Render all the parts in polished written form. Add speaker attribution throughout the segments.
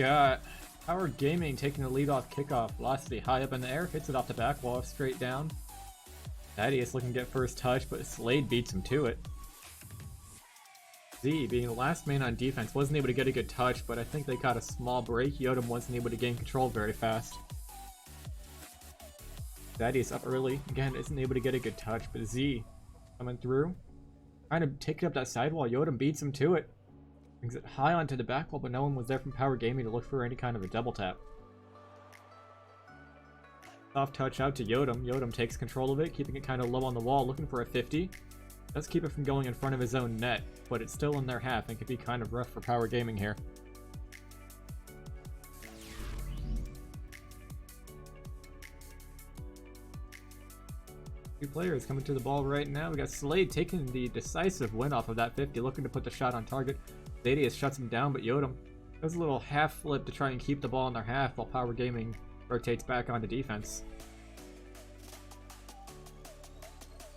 Speaker 1: got PowR Gaming taking the lead off kickoff. Velocity high up in the air, hits it off the back wall, straight down. Thaddeus looking to get first touch, but Slade beats him to it. Z, being the last man on defense, wasn't able to get a good touch, but I think they caught a small break. Yodam wasn't able to gain control very fast. Thaddeus up early. Again, isn't able to get a good touch, but Z coming through. Trying to take up that sidewall. Yodam beats him to it. Brings it high onto the back wall, but no one was there from PowR Gaming to look for any kind of a double tap. Soft touch out to Yodam. Yodam takes control of it, keeping it kind of low on the wall, looking for a 50. Does keep it from going in front of his own net, but it's still in their half and could be kind of rough for PowR Gaming here. Two players coming to the ball right now. We got Slade taking the decisive win off of that 50, looking to put the shot on target. Thaddeus shuts him down, but Yodam does a little half flip to try and keep the ball in their half while PowR Gaming rotates back onto defense.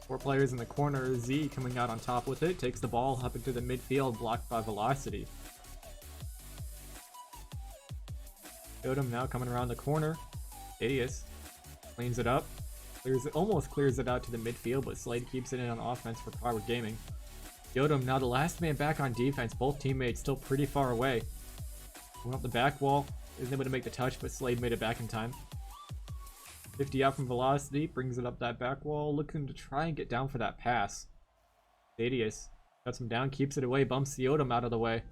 Speaker 1: Four players in the corner. Z coming out on top with it, takes the ball up into the midfield, blocked by Velocity. Yodam now coming around the corner. Thaddeus cleans it up. Almost clears it out to the midfield, but Slade keeps it in on offense for PowR Gaming. Yodam now the last man back on defense, both teammates still pretty far away. Went up the back wall, isn't able to make the touch, but Slade made it back in time. 50 out from Velocity, brings it up that back wall, looking to try and get down for that pass. Thaddeus cuts him down, keeps it away, bumps the Yodam out of the way.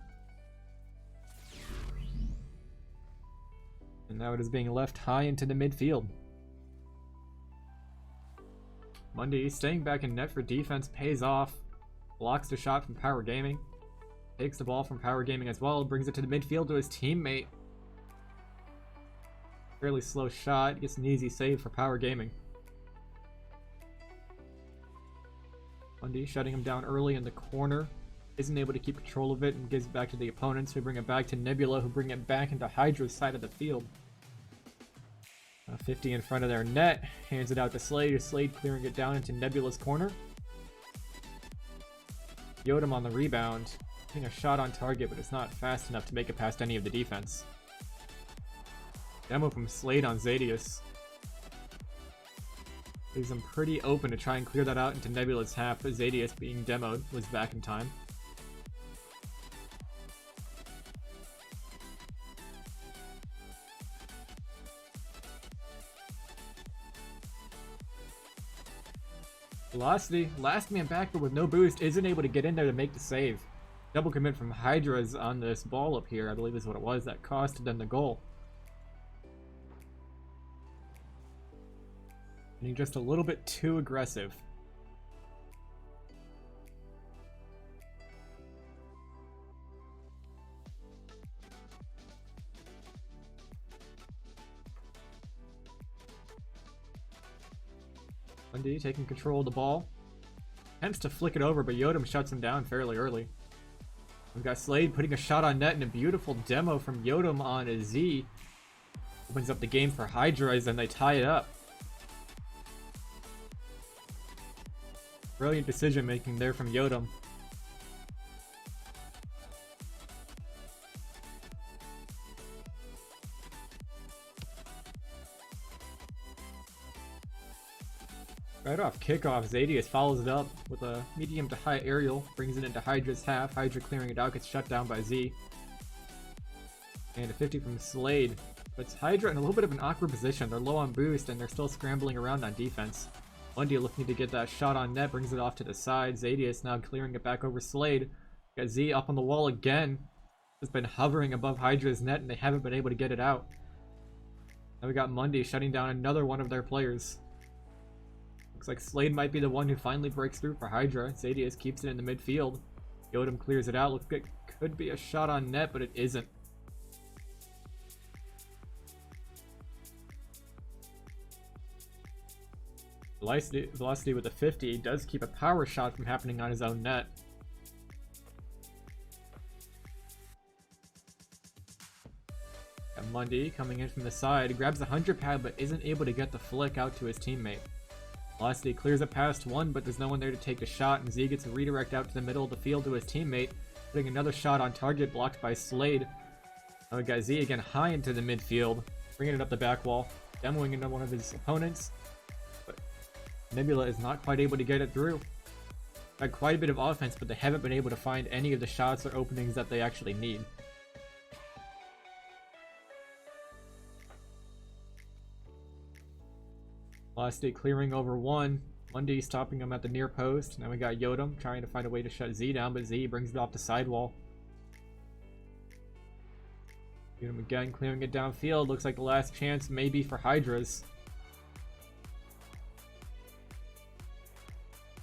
Speaker 1: And now it is being left high into the midfield. Mundy staying back in net for defense pays off. Blocks the shot from PowR Gaming. Takes the ball from PowR Gaming as well, brings it to the midfield to his teammate. Fairly slow shot, gets an easy save for PowR Gaming. Mundy shutting him down early in the corner. Isn't able to keep control of it and gives it back to the opponents, who bring it back to Nebula, who bring it back into Hydra's side of the field. 50 in front of their net, hands it out to Slade. Slade clearing it down into Nebula's corner. Yodam on the rebound, getting a shot on target, but it's not fast enough to make it past any of the defense. Demo from Slade on Thaddeus. Leaves him pretty open to try and clear that out into Nebula's half, but Thaddeus, being demoed, was back in time. Velocity, last man back but with no boost, isn't able to get in there to make the save. Double commit from Hydras on this ball up here, I believe is what it was, that costed them the goal. Being just a little bit too aggressive. Mundy taking control of the ball. Attempts to flick it over, but Yodam shuts him down fairly early. We've got Slade putting a shot on net and a beautiful demo from Yodam on a Z. Opens up the game for Hydras and they tie it up. Brilliant decision making there from Yodam. Right off kickoff, Thaddeus follows it up with a medium to high aerial, brings it into Hydra's half. Hydra clearing it out, gets shut down by Z. And a 50 from Slade. Puts Hydra in a little bit of an awkward position. They're low on boost and they're still scrambling around on defense. Mundy looking to get that shot on net, brings it off to the side. Thaddeus now clearing it back over Slade. Got Z up on the wall again. Has been hovering above Hydra's net and they haven't been able to get it out. Now we got Mundy shutting down another one of their players. Looks like Slade might be the one who finally breaks through for Hydra. Thaddeus keeps it in the midfield. Yodam clears it out. Looks like it could be a shot on net, but it isn't. Velocity with a 50 does keep a PowR shot from happening on his own net. Got Mundy coming in from the side, grabs the 100 pad but isn't able to get the flick out to his teammate. Velocity clears it past one, but there's no one there to take the shot, and Z gets a redirect out to the middle of the field to his teammate, putting another shot on target, blocked by Slade. Now we got Z again high into the midfield, bringing it up the back wall, demoing into one of his opponents. But Nebula is not quite able to get it through. Had quite a bit of offense, but they haven't been able to find any of the shots or openings that they actually need. Velocity clearing over one. Mundy stopping him at the near post. Now we got Yodam trying to find a way to shut Z down, but Z brings it off the sidewall. Yodam again clearing it downfield. Looks like the last chance maybe for Hydras.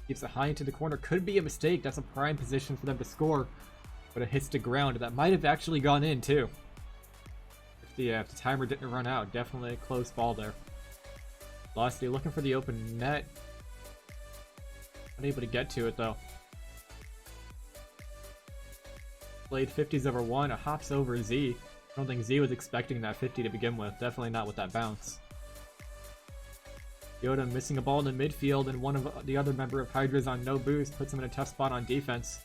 Speaker 1: Keeps it high into the corner. Could be a mistake. That's a prime position for them to score. But it hits the ground. That might have actually gone in too. If the timer didn't run out. Definitely a close ball there. Velocity looking for the open net. Unable to get to it though. Played 50s over one. It hops over Z. I don't think Z was expecting that 50 to begin with. Definitely not with that bounce. Yoda missing a ball in the midfield, and one of the other member of Hydras on no boost puts him in a tough spot on defense.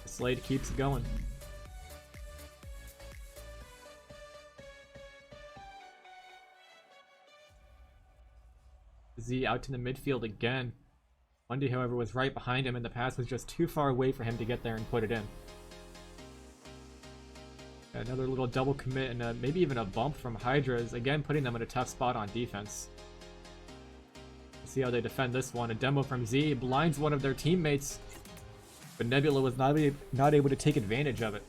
Speaker 1: Slade keeps going. Z out to the midfield again. Mundy, however, was right behind him, and the pass was just too far away for him to get there and put it in. Another little double commit and maybe even a bump from Hydras, again putting them in a tough spot on defense. See how they defend this one. A demo from Z blinds one of their teammates, but Nebula was not able to take advantage of it.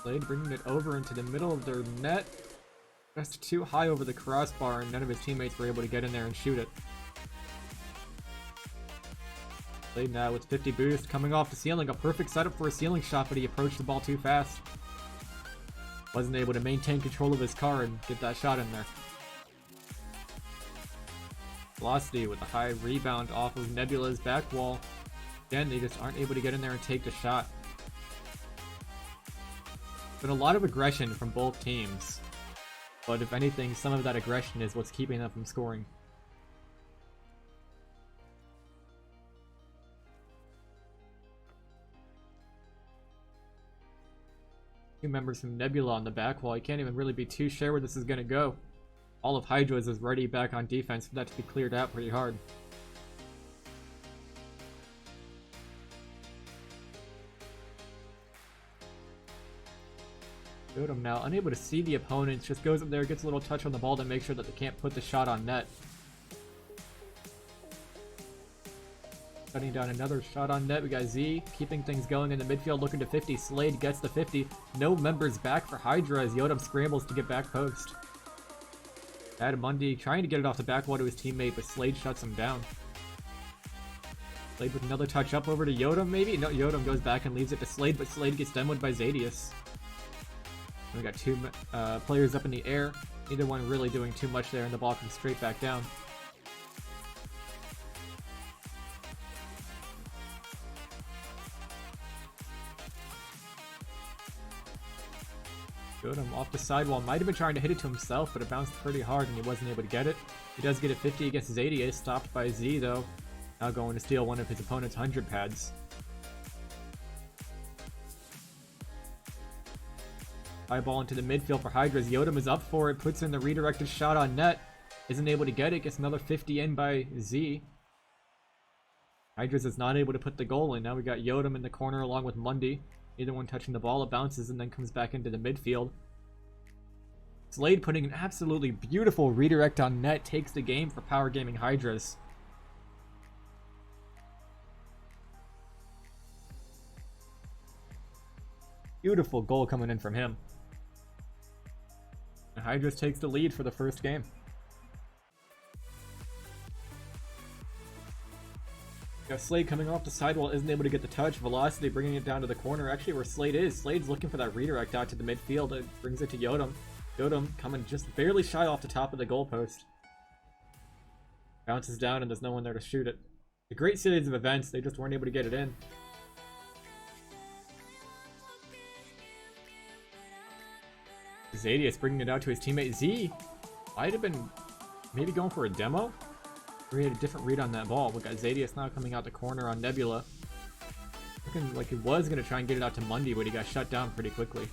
Speaker 1: Slade bringing it over into the middle of their net. Just too high over the crossbar, and none of his teammates were able to get in there and shoot it. Slade now with 50 boost, coming off the ceiling. A perfect setup for a ceiling shot, but he approached the ball too fast. Wasn't able to maintain control of his car and get that shot in there. Velocity with a high rebound off of Nebula's back wall. Again, they just aren't able to get in there and take the shot. Been a lot of aggression from both teams, but if anything, some of that aggression is what's keeping them from scoring. Two members from Nebula on the back wall. You can't even really be too sure where this is going to go. All of Hydras is ready back on defense for that to be cleared out pretty hard. Yodam now unable to see the opponents, just goes up there, gets a little touch on the ball to make sure that they can't put the shot on net. Shutting down another shot on net. We got Z keeping things going in the midfield, looking to 50. Slade gets the 50. No members back for Hydra as Yodam scrambles to get back post. Mundy trying to get it off the back wall to his teammate, but Slade shuts him down. Slade with another touch up over to Yodam, maybe? No, Yodam goes back and leaves it to Slade, but Slade gets demoed by Zadius. We got two players up in the air. Neither one really doing too much there, and the ball comes straight back down. Yodam off the sidewall. Might have been trying to hit it to himself, but it bounced pretty hard and he wasn't able to get it. He does get a 50 against Zadius, stopped by Z though. Now going to steal one of his opponent's 100 pads. High ball into the midfield for Hydras. Yodam is up for it, puts in the redirected shot on net. Isn't able to get it, gets another 50 in by Z. Hydras is not able to put the goal in. Now we got Yodam in the corner along with Mundy. Neither one touching the ball. It bounces and then comes back into the midfield. Slade putting an absolutely beautiful redirect on net, takes the game for PowR Gaming Hydras. Beautiful goal coming in from him. And Hydras takes the lead for the first game. Got Slade coming off the sidewall, isn't able to get the touch. Velocity bringing it down to the corner. Actually, where Slade is. Slade's looking for that redirect out to the midfield. It brings it to Yodam. Yodam coming just barely shy off the top of the goalpost. Bounces down and there's no one there to shoot it. A great series of events. They just weren't able to get it in. Zadius bringing it out to his teammate Z. Might have been maybe going for a demo. We had a different read on that ball. We got Zadius now coming out the corner on Nebula. Looking like he was going to try and get it out to Mundy, but he got shut down pretty quickly.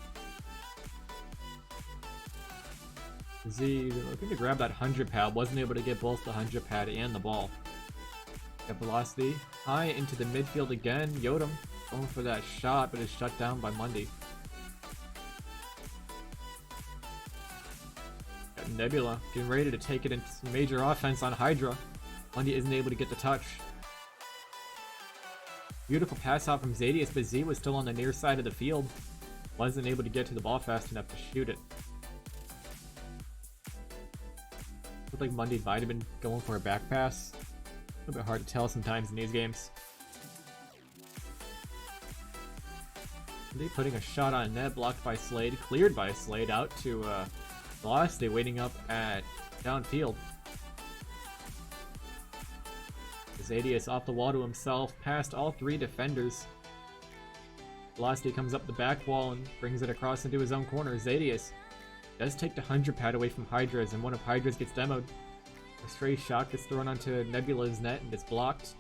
Speaker 1: Z looking to grab that 100 pad, wasn't able to get both the 100 pad and the ball. Got velocity high into the midfield again. Yodam going for that shot, but is shut down by Mundy. Got Nebula getting ready to take it into some major offense on Hydra. Mundy isn't able to get the touch. Beautiful pass out from Zadius, but Z was still on the near side of the field. Wasn't able to get to the ball fast enough to shoot it. Looked like Mundy might have been going for a back pass. A little bit hard to tell sometimes in these games. They putting a shot on net, blocked by Slade, cleared by Slade, out to Velocity, waiting up at downfield. Zadius off the wall to himself, past all three defenders. Velocity comes up the back wall and brings it across into his own corner. Zadius does take the 100 pad away from Hydras, and one of Hydras gets demoed. A stray shot gets thrown onto Nebula's net and it's blocked.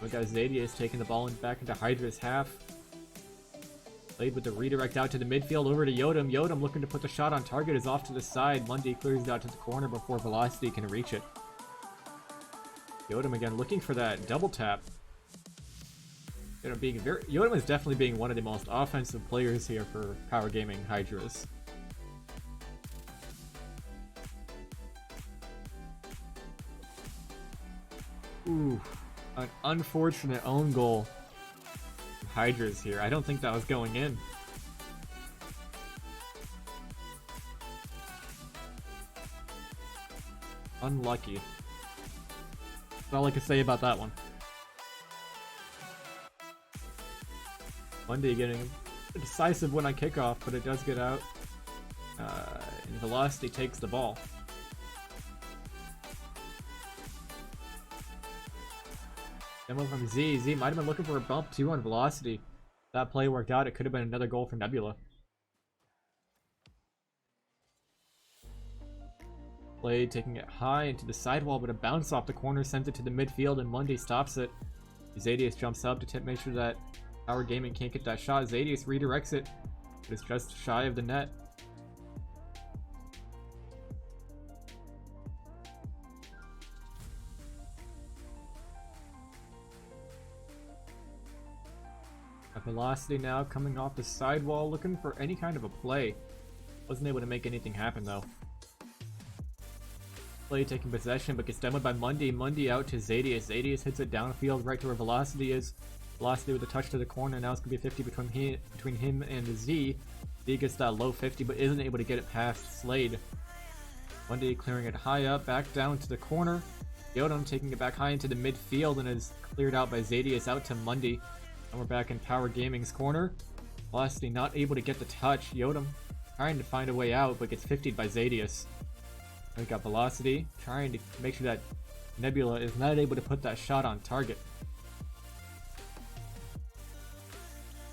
Speaker 1: We got Zadius taking the ball back into Hydra's half. Played with the redirect out to the midfield over to Yodam. Yodam looking to put the shot on target is off to the side. Mundy clears it out to the corner before Velocity can reach it. Yodam again looking for that double tap. Yodam is definitely being one of the most offensive players here for PowR Gaming Hydras. Ooh, an unfortunate own goal. Hydras here. I don't think that was going in. Unlucky. That's all I can say about that one. Mundy getting a decisive win on kickoff, but it does get out. And Velocity takes the ball. Demo from Z. Z might have been looking for a bump too on Velocity. If that play worked out, it could have been another goal for Nebula. Play taking it high into the sidewall, but a bounce off the corner sends it to the midfield, and Mundy stops it. Zadius jumps up to make sure that PowR Gaming can't get that shot. Zadius redirects it, but it's just shy of the net. Velocity now coming off the sidewall, looking for any kind of a play. Wasn't able to make anything happen though. Play taking possession, but gets demoed by Mundy. Mundy out to Zadius. Zadius hits it downfield right to where Velocity is. Velocity with a touch to the corner. Now it's going to be 50 between him and Z. Z gets that low 50, but isn't able to get it past Slade. Mundy clearing it high up, back down to the corner. Yodam taking it back high into the midfield and is cleared out by Zadius out to Mundy. And we're back in PowR Gaming's corner. Velocity not able to get the touch. Yodam trying to find a way out, but gets 50'd by Zadius. We got Velocity trying to make sure that Nebula is not able to put that shot on target.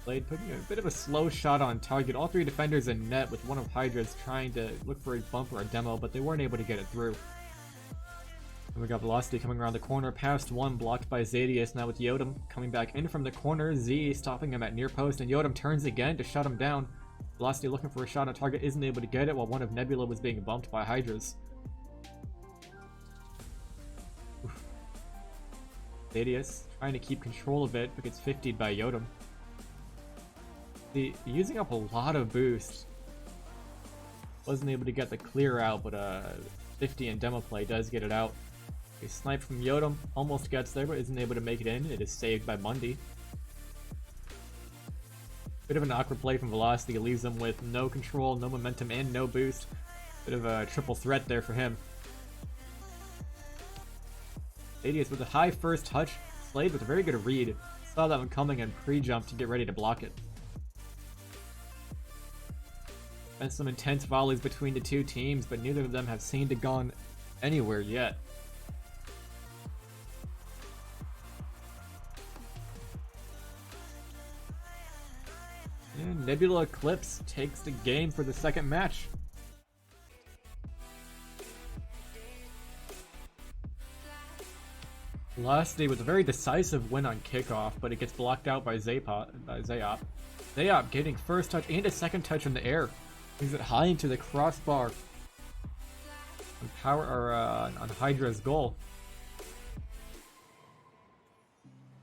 Speaker 1: Blade putting a bit of a slow shot on target. All three defenders in net, with one of Hydra's trying to look for a bump or a demo, but they weren't able to get it through. And we got Velocity coming around the corner, past one, blocked by Zadius. Now with Yodam coming back in from the corner, Z stopping him at near post, and Yodam turns again to shut him down. Velocity looking for a shot on target, isn't able to get it, while one of Nebula was being bumped by Hydras. Zadius trying to keep control of it, but gets 50'd by Yodam. Using up a lot of boost. Wasn't able to get the clear out, but 50 in demo play does get it out. A snipe from Yodam almost gets there, but isn't able to make it in. It is saved by Mundy. Bit of an awkward play from Velocity, leaves him with no control, no momentum, and no boost. Bit of a triple threat there for him. Zadius with a high first touch. Slade with a very good read. Saw that one coming and pre-jumped to get ready to block it. And some intense volleys between the two teams, but neither of them have seemed to gone anywhere yet. And Nebula Eclipse takes the game for the second match. Velocity with a very decisive win on kickoff, but it gets blocked out by Zayop. Zayop getting first touch and a second touch in the air. Brings it high into the crossbar. On PowR or on Hydra's goal.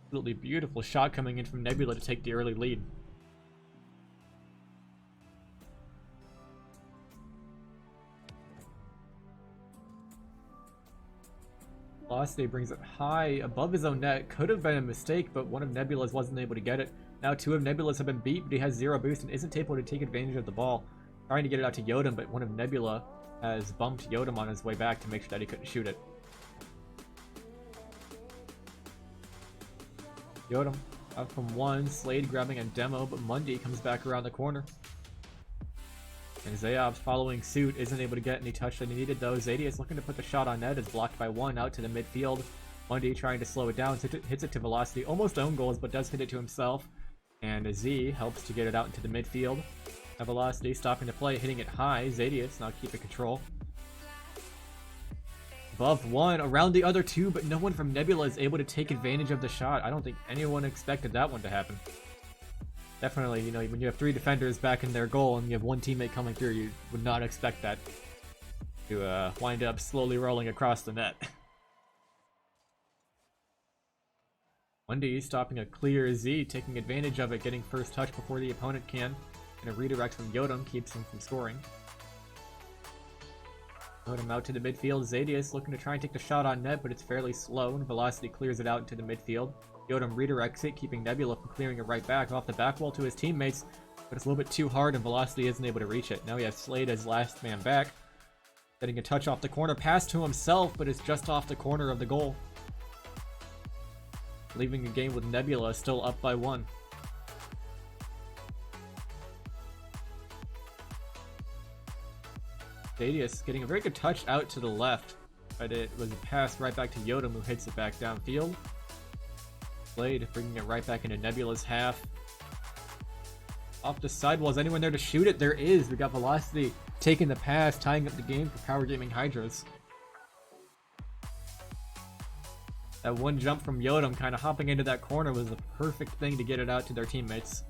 Speaker 1: Absolutely beautiful shot coming in from Nebula to take the early lead. Velocity brings it high above his own net. Could have been a mistake, but one of Nebula's wasn't able to get it. Now two of Nebula's have been beat, but he has 0 boost and isn't able to take advantage of the ball. Trying to get it out to Yodam, but one of Nebula has bumped Yodam on his way back to make sure that he couldn't shoot it. Yodam up from 1, Slade grabbing a demo, but Mundy comes back around the corner. And Zayop's following suit, isn't able to get any touch that he needed though. Zadius looking to put the shot on net, is blocked by 1 out to the midfield. Mundy trying to slow it down, hits it to Velocity, almost own goals, but does hit it to himself. And Z helps to get it out into the midfield. Now Velocity stopping to play, hitting it high. Zadius now keeping control. Above 1, around the other 2, but no one from Nebula is able to take advantage of the shot. I don't think anyone expected that one to happen. Definitely, you know, when you have 3 defenders back in their goal and you have 1 teammate coming through, you would not expect that to wind up slowly rolling across the net. Mundy stopping a clear Z, taking advantage of it, getting first touch before the opponent can. And a redirect from Yodam keeps him from scoring. Yodam out to the midfield. Zadius looking to try and take the shot on net, but it's fairly slow, and Velocity clears it out into the midfield. Yodam redirects it, keeping Nebula from clearing it right back off the back wall to his teammates, but it's a little bit too hard and Velocity isn't able to reach it. Now we have Slade as last man back, getting a touch off the corner, pass to himself, but it's just off the corner of the goal. Leaving the game with Nebula still up by 1. Zadius getting a very good touch out to the left, but it was a pass right back to Yodam, who hits it back downfield. Slade bringing it right back into Nebula's half. Off the sidewall, is anyone there to shoot it? There is. We got Velocity taking the pass, tying up the game for PowR Gaming Hydras. That one jump from Yodam kind of hopping into that corner was the perfect thing to get it out to their teammates.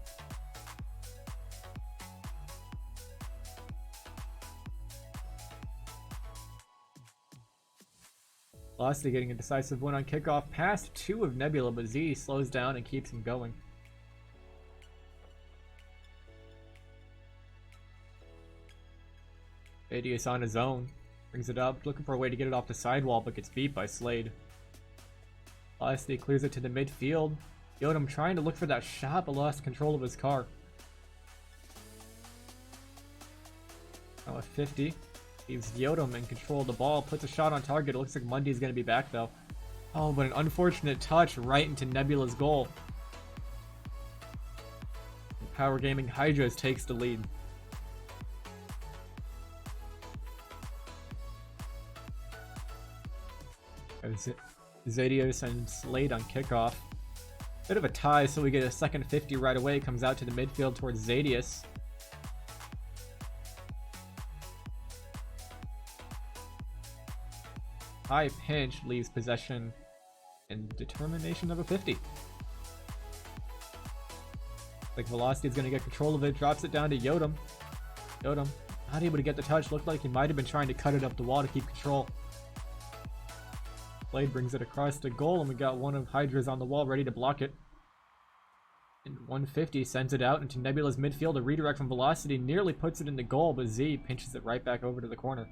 Speaker 1: Velocity getting a decisive win on kickoff past 2 of Nebula, but Z slows down and keeps him going. Adius on his own, brings it up, looking for a way to get it off the sidewall, but gets beat by Slade. Velocity clears it to the midfield. Yodam trying to look for that shot, but lost control of his car. Now at 50. Leaves Yodam in control of the ball, puts a shot on target. It looks like Mundy's going to be back though. Oh, but an unfortunate touch right into Nebula's goal. And PowR Gaming Hydras takes the lead. Zadios and Slade on kickoff. Bit of a tie, so we get a second 50 right away. Comes out to the midfield towards Zadius. High pinch leaves possession and determination of a 50. Like Velocity is going to get control of it, drops it down to Yodam. Yodam not able to get the touch, looked like he might have been trying to cut it up the wall to keep control. Blade brings it across the goal and we got one of Hydras on the wall ready to block it. And 150 sends it out into Nebula's midfield. A redirect from Velocity nearly puts it in the goal, but Z pinches it right back over to the corner.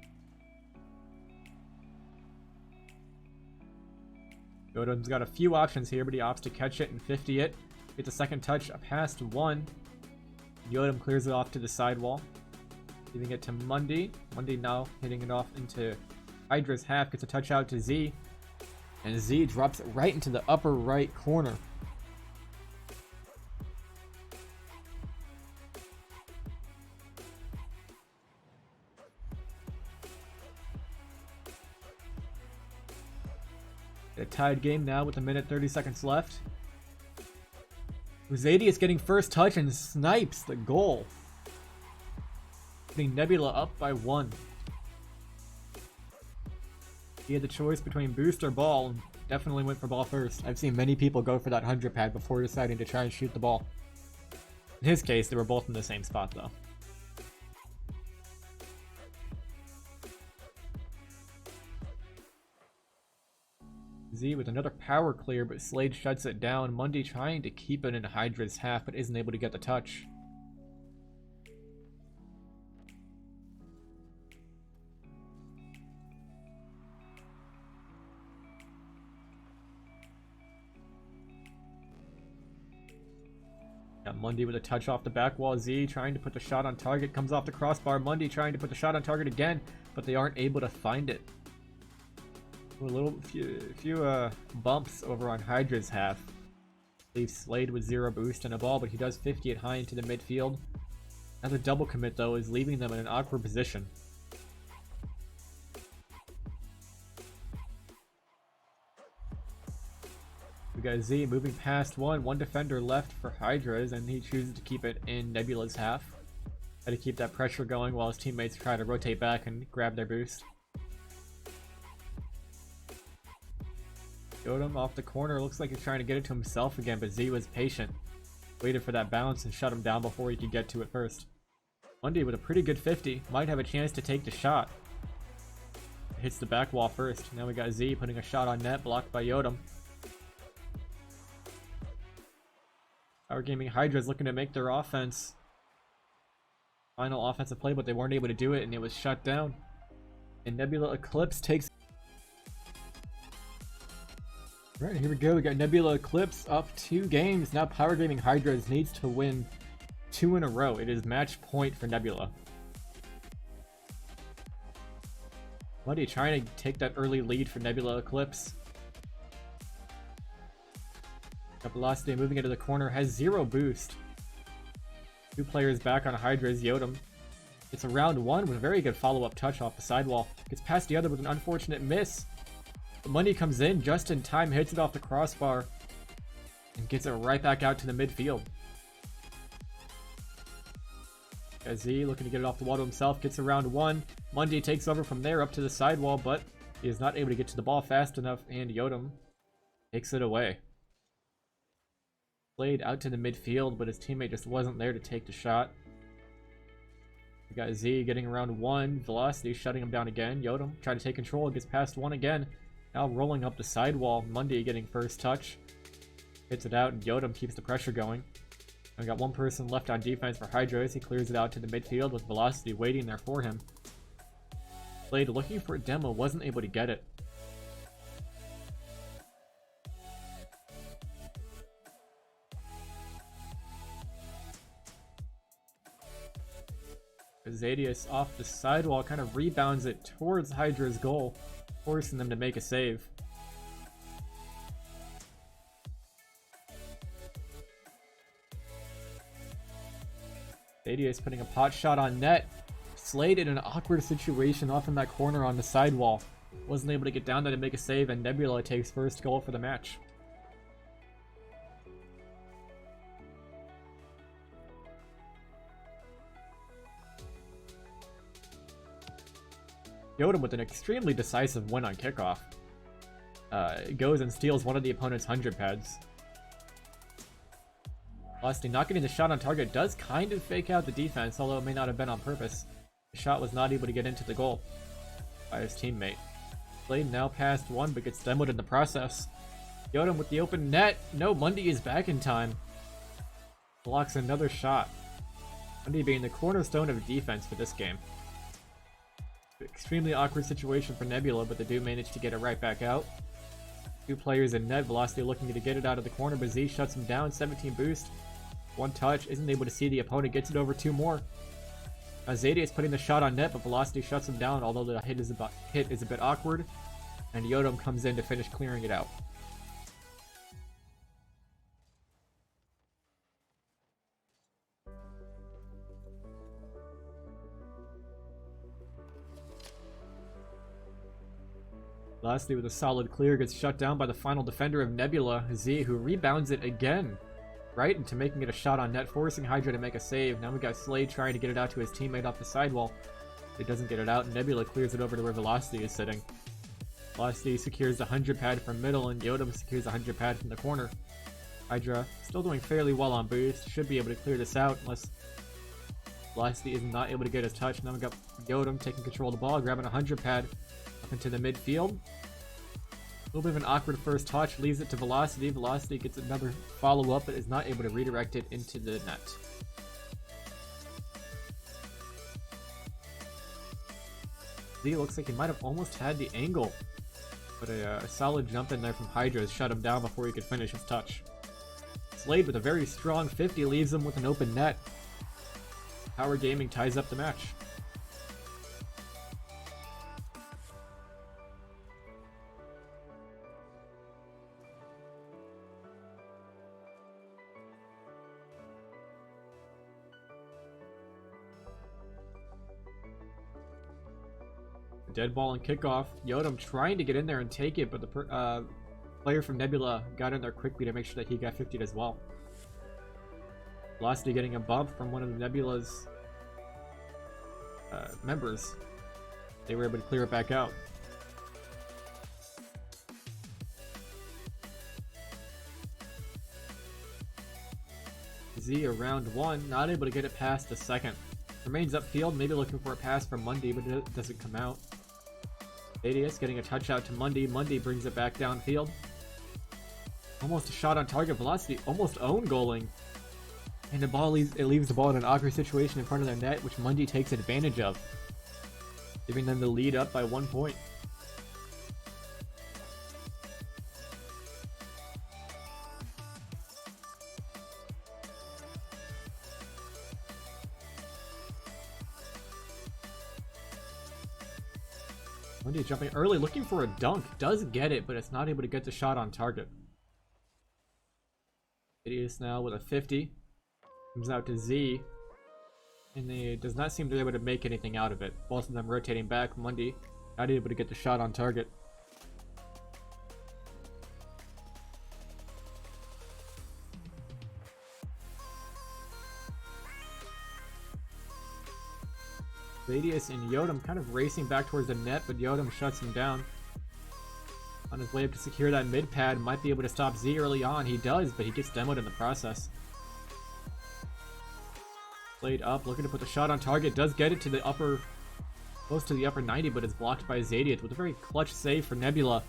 Speaker 1: Yodam's got a few options here, but he opts to catch it and 50 it. Gets a second touch, a pass to 1. Yodam clears it off to the sidewall. Giving it to Mundy. Mundy now hitting it off into Hydra's half. Gets a touch out to Z. And Z drops it right into the upper right corner. A tied game now with a minute 30 seconds left. Zadius getting first touch and snipes the goal. Putting Nebula up by 1. He had the choice between boost or ball. definitely went for ball first. I've seen many people go for that 100 pad before deciding to try and shoot the ball. In his case, they were both in the same spot though. Z with another power clear, but Slade shuts it down. Mundy trying to keep it in Hydra's half, but isn't able to get the touch. Got Mundy with a touch off the back wall. Z trying to put the shot on target, comes off the crossbar. Mundy trying to put the shot on target again, but they aren't able to find it. A few bumps over on Hydra's half. Leaves Slade with 0 boost and a ball, but he does 50 it high into the midfield. Now the double commit though is leaving them in an awkward position. We got Z moving past one defender left for Hydras, and he chooses to keep it in Nebula's half. Got to keep that pressure going while his teammates try to rotate back and grab their boost. Yodam off the corner, looks like he's trying to get it to himself again, but Z was patient. Waited for that bounce and shut him down before he could get to it first. Mundy with a pretty good 50, might have a chance to take the shot. Hits the back wall first. Now we got Z putting a shot on net, blocked by Yodam. PowR Gaming Hydras looking to make their offense. Final offensive play, but they weren't able to do it, and it was shut down. And Nebula Eclipse takes... Right, here we go. We got Nebula Eclipse up 2 games. Now PowR Gaming Hydras needs to win 2 in a row. It is match point for Nebula. Mundy trying to take that early lead for Nebula Eclipse. Got Velocity moving into the corner, has 0 boost. 2 players back on Hydras. Yodam. It's a round 1 with a very good follow-up touch off the sidewall. Gets past the other with an unfortunate miss. But Mundy comes in just in time, hits it off the crossbar, and gets it right back out to the midfield. Z looking to get it off the wall to himself, gets around 1. Mundy takes over from there up to the sidewall, but he is not able to get to the ball fast enough, and Yodam takes it away. Played out to the midfield, but his teammate just wasn't there to take the shot. We got Z getting around 1. Velocity shutting him down again. Yodam trying to take control, gets past 1 again. Now rolling up the sidewall. Mundy getting first touch. Hits it out, and Yodam keeps the pressure going. We got 1 person left on defense for Hydras. He clears it out to the midfield with Velocity waiting there for him. Blade looking for a demo, wasn't able to get it. Zadius off the sidewall kind of rebounds it towards Hydra's goal, forcing them to make a save. Zadius putting a pot shot on net. Slade in an awkward situation off in that corner on the sidewall. Wasn't able to get down there to make a save, and Nebula takes first goal for the match. Yodam with an extremely decisive win on kickoff. Goes and steals one of the opponent's 100 pads. Velocity not getting the shot on target, does kind of fake out the defense, although it may not have been on purpose. The shot was not able to get into the goal by his teammate. Blade now past 1, but gets demoed in the process. Yodam with the open net. No, Mundy is back in time. Blocks another shot. Mundy being the cornerstone of defense for this game. Extremely awkward situation for Nebula, but they do manage to get it right back out. 2 players in net. Velocity looking to get it out of the corner, but Z shuts him down. 17 boost. 1 touch. Isn't able to see the opponent. Gets it over 2 more. Zadius putting the shot on net, but Velocity shuts him down, although the hit is a bit awkward. And Yodam comes in to finish clearing it out. Velocity with a solid clear gets shut down by the final defender of Nebula, Z, who rebounds it again, right into making it a shot on net, forcing Hydra to make a save. Now we got Slade trying to get it out to his teammate off the sidewall. He doesn't get it out, and Nebula clears it over to where Velocity is sitting. Velocity secures the 100 pad from middle, and Yodam secures the 100 pad from the corner. Hydra still doing fairly well on boost. Should be able to clear this out unless Velocity is not able to get his touch. Now we got Yodam taking control of the ball, grabbing a 100 pad up into the midfield. A little bit of an awkward first touch, leaves it to Velocity. Velocity gets another follow-up, but is not able to redirect it into the net. Z looks like he might have almost had the angle, but a solid jump in there from Hydras shut him down before he could finish his touch. Slade with a very strong 50 leaves him with an open net. PowR Gaming ties up the match. Dead ball and kickoff. Yodam trying to get in there and take it, but the player from Nebula got in there quickly to make sure that he got 50'd as well. Velocity getting a bump from one of the Nebula's members. They were able to clear it back out. Z around one, not able to get it past the second. Remains upfield, maybe looking for a pass from Mundy, but it doesn't come out. Adius getting a touch out to Mundy. Mundy brings it back downfield. Almost a shot on target. Velocity almost own goaling. And the ball leaves the ball in an awkward situation in front of their net, which Mundy takes advantage of, giving them the lead up by 1 point. Mundy jumping early, looking for a dunk. Does get it, but it's not able to get the shot on target. Adius now with a 50. Comes out to Z. And he does not seem to be able to make anything out of it. Both of them rotating back. Mundy not able to get the shot on target. Adius and Yodam kind of racing back towards the net, but Yodam shuts him down. On his way up to secure that mid pad, might be able to stop Z early on. He does, but he gets demoed in the process. Played up, looking to put the shot on target. Does get it to the upper, close to the upper 90, but is blocked by Zadius with a very clutch save for Nebula.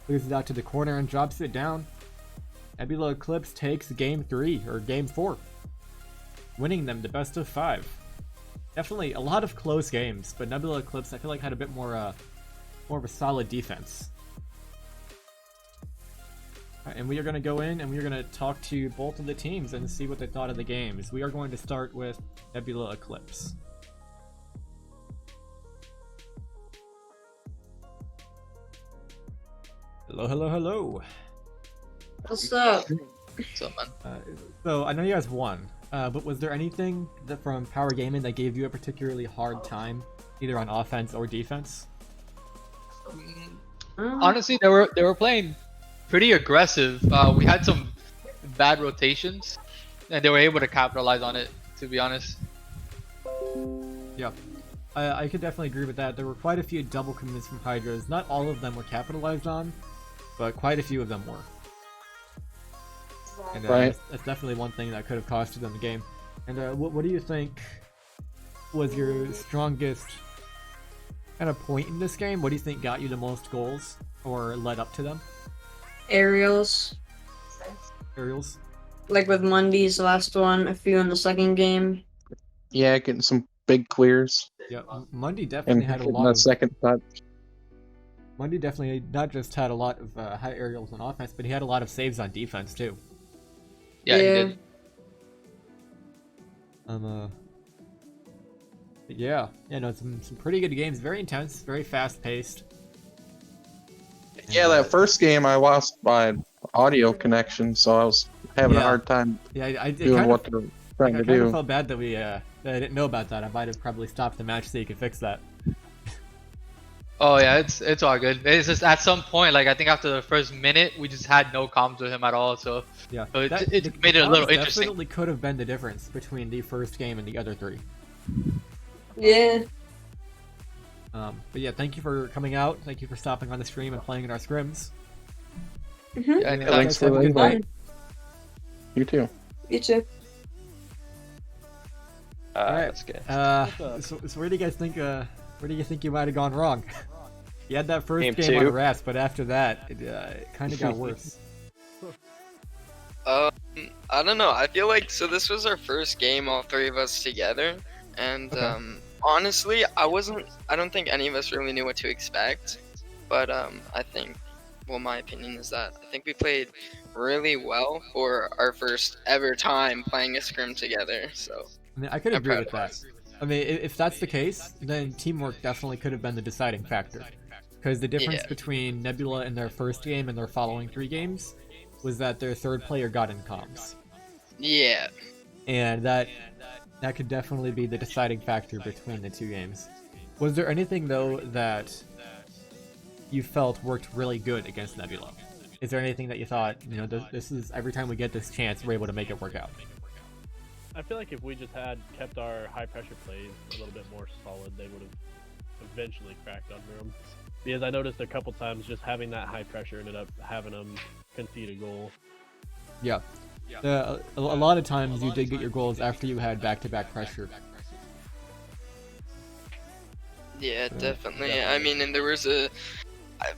Speaker 1: Clears it out to the corner and drops it down. Nebula Eclipse takes game 3, or game 4. Winning them the best of 5. Definitely a lot of close games, but Nebula Eclipse I feel like had a bit more of a solid defense. Right, and we are going to go in and we are going to talk to both of the teams and see what they thought of the games. We are going to start with Nebula Eclipse. Hello, hello, hello.
Speaker 2: What's up?
Speaker 3: What's up, man?
Speaker 1: So I know you guys won. But was there anything that from PowR Gaming that gave you a particularly hard time, either on offense or defense?
Speaker 3: Honestly, they were playing pretty aggressive. We had some bad rotations, and they were able to capitalize on it, to be honest.
Speaker 1: Yeah, I could definitely agree with that. There were quite a few double commits from Hydras. Not all of them were capitalized on, but quite a few of them were. And
Speaker 4: Right.
Speaker 1: that's definitely one thing that could have cost them the game. And what do you think was your strongest kind of point in this game? What do you think got you the most goals or led up to them?
Speaker 2: Aerials.
Speaker 1: Aerials?
Speaker 2: Like with Mundy's last one, a few in the second game.
Speaker 4: Yeah, getting some big clears
Speaker 1: Yeah, Mundy
Speaker 4: and
Speaker 1: definitely had a
Speaker 4: hitting
Speaker 1: lot
Speaker 4: that
Speaker 1: of...
Speaker 4: second touch.
Speaker 1: Mundy definitely not just had a lot of high aerials on offense, but he had a lot of saves on defense too.
Speaker 3: Yeah, he
Speaker 2: Yeah.
Speaker 3: did.
Speaker 1: Yeah, no, some pretty good games. Very intense, very fast paced.
Speaker 4: Yeah, that first game I lost my audio connection, so I was having a
Speaker 1: Yeah.
Speaker 4: hard time
Speaker 1: I
Speaker 4: doing
Speaker 1: kind
Speaker 4: what they're trying to
Speaker 1: I kind of
Speaker 4: do.
Speaker 1: felt bad that that I didn't know about that. I might have probably stopped the match so you could fix that.
Speaker 3: Oh yeah, it's all good. It's just at some point, like I think after the first minute, we just had no comms with him at all. So
Speaker 1: Yeah,
Speaker 3: it
Speaker 1: the
Speaker 3: made it a little
Speaker 1: comms
Speaker 3: interesting.
Speaker 1: Definitely could have been the difference between the first game and the other three.
Speaker 2: Yeah.
Speaker 1: But yeah, thank you for coming out. Thank you for stopping on the stream and playing in our scrims.
Speaker 2: Mm-hmm.
Speaker 3: Yeah,
Speaker 1: Yeah,
Speaker 3: thanks.
Speaker 4: Thanks for
Speaker 1: have
Speaker 4: the
Speaker 1: a good
Speaker 4: invite.
Speaker 1: night.
Speaker 4: You too.
Speaker 2: You too.
Speaker 1: Alright.
Speaker 5: That's good.
Speaker 1: So where do you guys think? Where do you think you might have gone wrong? You had that first
Speaker 5: Game
Speaker 1: game on
Speaker 5: 2.
Speaker 1: rest, but after that, it kind of got worse.
Speaker 6: I don't know. I feel like so this was our first game, all three of us together, and
Speaker 1: Okay.
Speaker 6: honestly, I don't think any of us really knew what to expect. But I think, well, my opinion is that I think we played really well for our first ever time playing a scrim together. So
Speaker 1: I mean, I could
Speaker 6: I'm
Speaker 1: agree
Speaker 6: proud
Speaker 1: with
Speaker 6: of
Speaker 1: that.
Speaker 6: us.
Speaker 1: I mean, if that's the case, then teamwork definitely could have been the deciding factor. Because the difference
Speaker 6: Yeah.
Speaker 1: between Nebula in their first game and their following 3 games was that their third player got in comms.
Speaker 6: Yeah.
Speaker 1: And that could definitely be the deciding factor between the 2 games. Was there anything, though, that you felt worked really good against Nebula? Is there anything that you thought, you know, this is, every time we get this chance, we're able to make it work out?
Speaker 7: I feel like if we just had kept our high pressure plays a little bit more solid, they would have eventually cracked under them. Because I noticed a couple times just having that high pressure ended up having them concede a goal.
Speaker 1: Yeah. A lot of times you did get your goals after you had back-to-back pressure.
Speaker 6: Yeah, definitely. I mean, and there was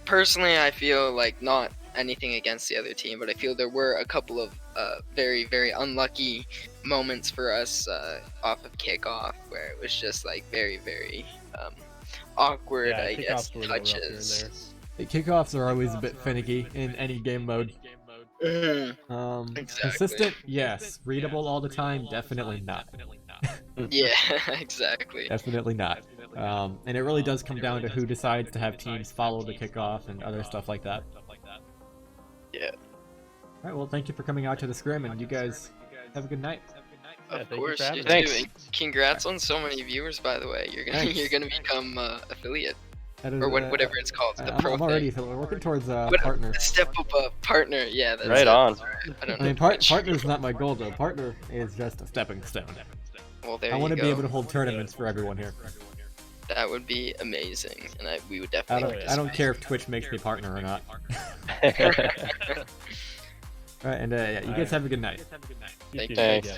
Speaker 6: personally, I feel like not anything against the other team, but I feel there were a couple of very, very unlucky moments for us off of kickoff where it was just like very, very awkward,
Speaker 7: Yeah,
Speaker 6: I guess,
Speaker 7: kickoffs were a little rough here and
Speaker 6: touches.
Speaker 1: The kickoffs are always a bit finicky in any game mode.
Speaker 6: Mhm. Exactly.
Speaker 1: Consistent, yes. Readable all the time, definitely not.
Speaker 6: Yeah, exactly.
Speaker 1: Definitely not. And it really does come down to who decides to have teams follow the kickoff and other stuff like that.
Speaker 6: Yeah.
Speaker 1: Alright, well, thank you for coming out to the scrim, and you guys have a good night.
Speaker 7: Yeah,
Speaker 6: Of
Speaker 7: thank you
Speaker 6: course,
Speaker 7: for having
Speaker 6: you
Speaker 7: us.
Speaker 6: too.
Speaker 5: Thanks.
Speaker 6: And congrats on so many viewers, by the way. You're gonna
Speaker 1: Thanks.
Speaker 6: you're gonna become affiliate
Speaker 1: That is,
Speaker 6: or whatever it's called. The pro
Speaker 1: I'm already
Speaker 6: thing.
Speaker 1: working towards
Speaker 6: What-
Speaker 1: partner.
Speaker 6: Step above partner. Yeah, that's
Speaker 5: Right
Speaker 6: it.
Speaker 5: on.
Speaker 6: I don't
Speaker 1: I mean,
Speaker 6: know. which.
Speaker 1: partner's not my goal, though. Partner is just a stepping stone.
Speaker 6: Well, there
Speaker 1: I want
Speaker 6: you
Speaker 1: to
Speaker 6: go.
Speaker 1: be able to hold tournaments for everyone here.
Speaker 6: That would be amazing, and we would
Speaker 1: I
Speaker 6: definitely.
Speaker 1: don't care if Twitch makes me partner or not. Alright, and yeah, you guys have a good night.
Speaker 7: You
Speaker 6: Thank
Speaker 7: too,
Speaker 6: you.
Speaker 5: Thanks.
Speaker 7: yeah.